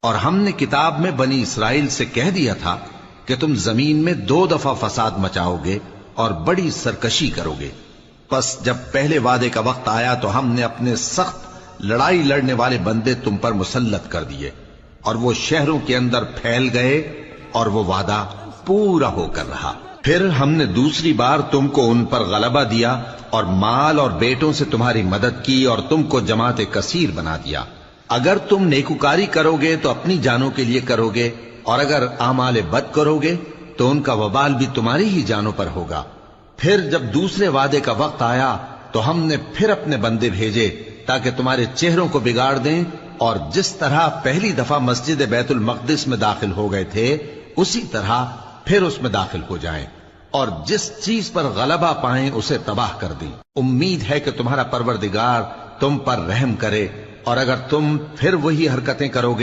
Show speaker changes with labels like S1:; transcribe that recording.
S1: اور ہم نے کتاب میں بنی اسرائیل سے کہہ دیا تھا کہ تم زمین میں 2 دفعہ فساد مچاؤ گے اور بڑی سرکشی کرو گے. پس جب پہلے وعدے کا وقت آیا تو ہم نے اپنے سخت لڑائی لڑنے والے بندے تم پر مسلط کر دیے اور وہ شہروں کے اندر پھیل گئے اور وہ وعدہ پورا ہو کر رہا. پھر ہم نے دوسری بار تم کو ان پر غلبہ دیا اور مال اور بیٹوں سے تمہاری مدد کی اور تم کو جماعت کثیر بنا دیا. اگر تم نیکوکاری کرو گے تو اپنی جانوں کے لیے کرو گے اور اگر اعمال بد کرو گے تو ان کا وبال بھی تمہاری ہی جانوں پر ہوگا. پھر جب دوسرے وعدے کا وقت آیا تو ہم نے پھر اپنے بندے بھیجے تاکہ تمہارے چہروں کو بگاڑ دیں، اور جس طرح پہلی دفعہ مسجد بیت المقدس میں داخل ہو گئے تھے اسی طرح پھر اس میں داخل ہو جائیں، اور جس چیز پر غلبہ پائیں اسے تباہ کر دیں. امید ہے کہ تمہارا پروردگار تم پر رحم کرے، اور اگر تم پھر وہی حرکتیں کرو گے